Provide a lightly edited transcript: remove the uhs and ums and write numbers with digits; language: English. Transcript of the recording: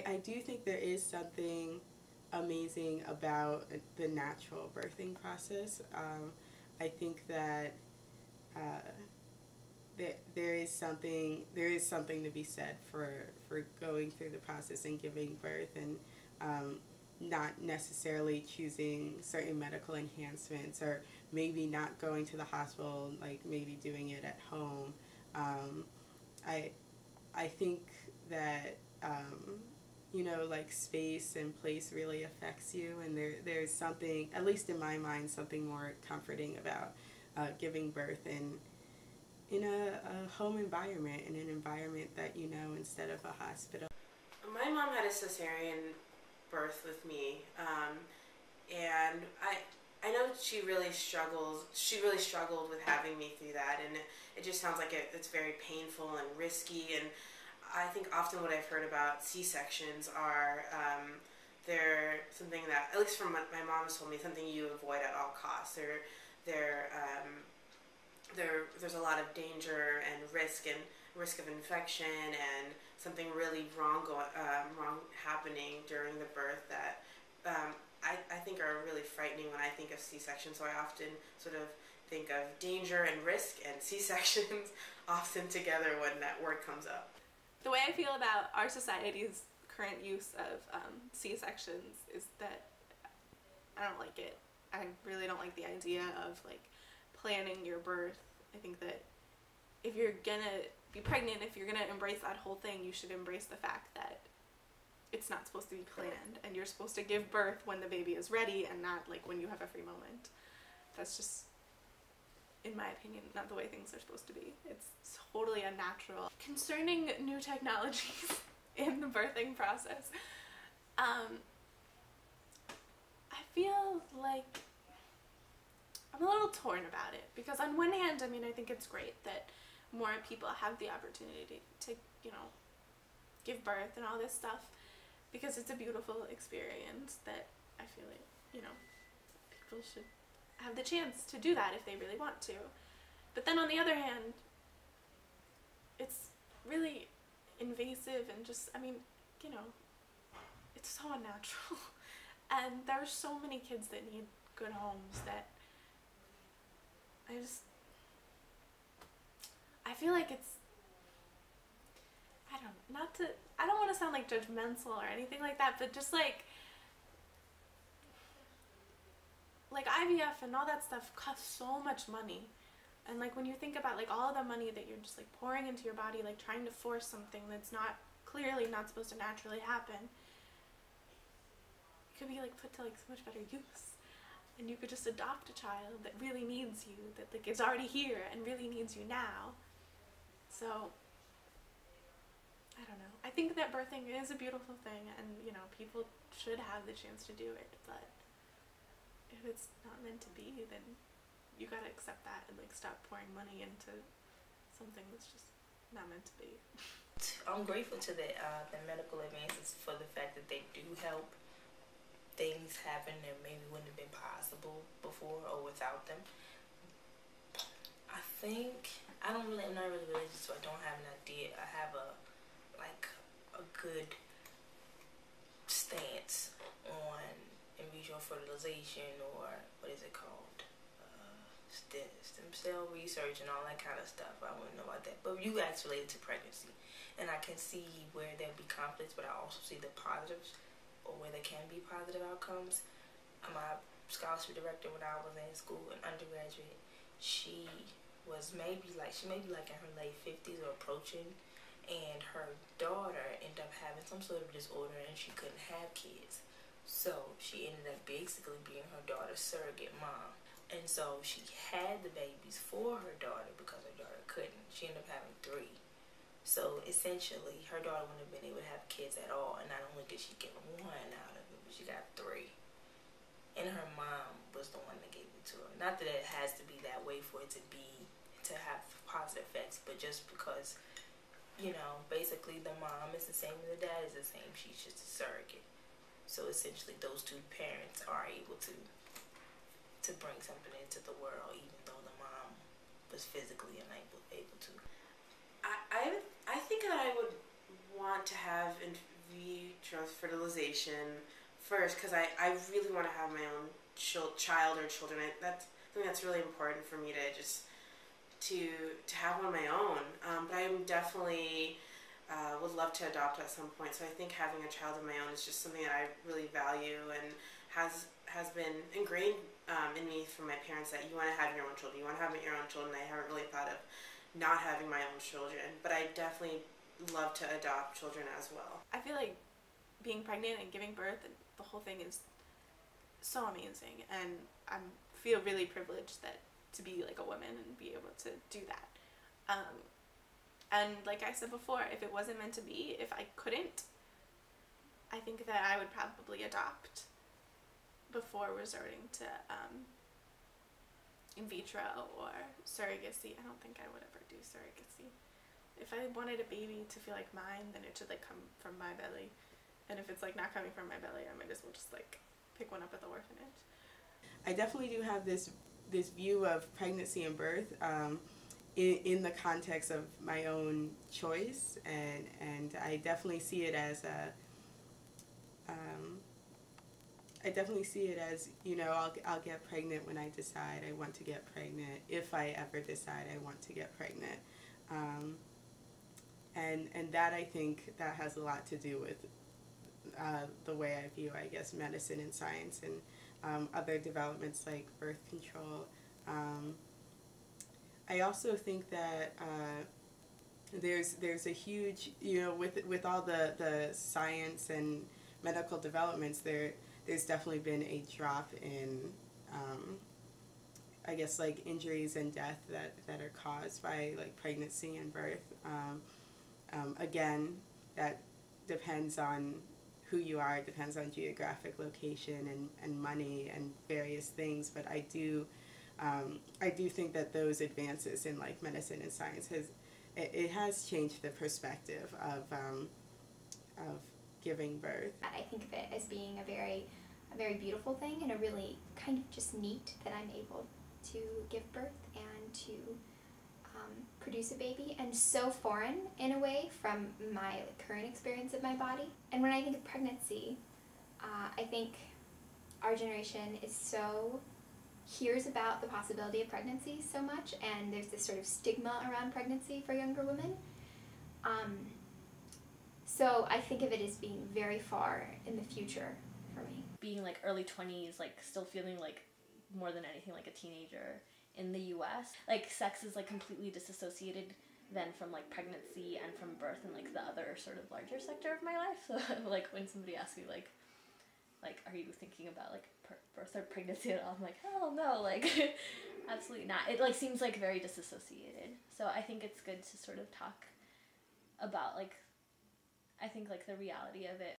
I do think there is something amazing about the natural birthing process. I think that there is something to be said for going through the process and giving birth, and not necessarily choosing certain medical enhancements, or maybe not going to the hospital, like maybe doing it at home. um, I I think that like space and place really affects you, and there's something, at least in my mind, something more comforting about giving birth in a home environment, in an environment that instead of a hospital. My mom had a cesarean birth with me, and I know she really struggles. She really struggled with having me through that, and it just sounds like it's very painful and risky. And I think often what I've heard about C-sections are they're something that, at least from what my mom has told me, something you avoid at all costs. They're there's a lot of danger and risk of infection and something really wrong happening during the birth that I think are really frightening when I think of C-section. So I often sort of think of danger and risk and C-sections often together when that word comes up. The way I feel about our society's current use of C-sections is that I don't like it. I really don't like the idea of like planning your birth. I think that if you're gonna be pregnant, if you're gonna embrace that whole thing, you should embrace the fact that it's not supposed to be planned, and you're supposed to give birth when the baby is ready and not like when you have a free moment. That's just, in my opinion, not the way things are supposed to be. It's totally unnatural. Concerning new technologies in the birthing process, I feel like I'm a little torn about it, because on one hand, I mean, I think it's great that more people have the opportunity to, give birth and all this stuff, because it's a beautiful experience that I feel like, people should have the chance to do that if they really want to. But then on the other hand, it's really invasive and just, I mean, it's so unnatural. And there are so many kids that need good homes that I feel like it's, I don't want to sound like judgmental or anything like that, but just like IVF and all that stuff costs so much money. And like when you think about like all the money that you're just like pouring into your body, like trying to force something that's clearly not supposed to naturally happen, it could be like put to like so much better use. And you could just adopt a child that really needs you, that like is already here and really needs you now. So I don't know. I think that birthing is a beautiful thing, and people should have the chance to do it, but if it's not meant to be, then you gotta accept that and like stop pouring money into something that's just not meant to be. I'm grateful to the medical advances for the fact that they do help things happen that maybe wouldn't have been possible before or without them. I think I'm not really religious, so I don't have an idea. I have a good stance on in vitro fertilization, or what is it called, stem cell research and all that kind of stuff. I wouldn't know about that, but you guys related to pregnancy, and I can see where there'd be conflicts, but I also see the positives, or where there can be positive outcomes. My scholarship director when I was in school, an undergraduate, she may be like in her late 50s or approaching, and her daughter ended up having some sort of disorder and she couldn't have kids. So she ended up basically being her daughter's surrogate mom. And so she had the babies for her daughter because her daughter couldn't. She ended up having 3. So essentially, her daughter wouldn't have been able to have kids at all. And not only did she get 1 out of it, but she got 3. And her mom was the one that gave it to her. Not that it has to be that way for it to have positive effects, but just because, basically the mom is the same and the dad is the same. She's just a surrogate. So essentially, those 2 parents are able to bring something into the world, even though the mom was physically able to. I think that I would want to have in chose fertilization first because I really want to have my own child or children. I think that's really important for me to just to have on my own. But I'm definitely would love to adopt at some point. So I think having a child of my own is just something that I really value and has been ingrained in me from my parents, that you want to have your own children. You want to have your own children. I haven't really thought of not having my own children, but I definitely love to adopt children as well. I feel like being pregnant and giving birth and the whole thing is so amazing, and I feel really privileged that to be like a woman and be able to do that. And like I said before, if it wasn't meant to be, if I couldn't, I think that I would probably adopt before resorting to in vitro or surrogacy. I don't think I would ever do surrogacy. If I wanted a baby to feel like mine, then it should like come from my belly. And if it's like not coming from my belly, I might as well just like pick one up at the orphanage. I definitely do have this view of pregnancy and birth in the context of my own choice, and I definitely see it as you know, I'll get pregnant when I decide I want to get pregnant, if I ever decide I want to get pregnant, and that, I think that has a lot to do with the way I view, I guess, medicine and science and other developments like birth control. I also think that there's a huge, you know, with all the science and medical developments, there's definitely been a drop in I guess like injuries and death that are caused by like pregnancy and birth. Again, that depends on who you are, it depends on geographic location and money and various things, but I do think that those advances in like medicine and science has changed the perspective of giving birth. I think of it as being a very beautiful thing, and a really kind of just neat that I'm able to give birth and to produce a baby, and so foreign in a way from my current experience of my body. And when I think of pregnancy, I think our generation hears about the possibility of pregnancy so much, and there's this sort of stigma around pregnancy for younger women. So I think of it as being very far in the future for me. Being like early 20s, like still feeling like more than anything like a teenager in the US. Like sex is like completely disassociated then from like pregnancy and from birth and like the other sort of larger sector of my life. So like when somebody asks me like are you thinking about like birth or pregnancy at all, I'm like, hell no, like absolutely not. It like seems like very disassociated. So I think it's good to sort of talk about like, I think like the reality of it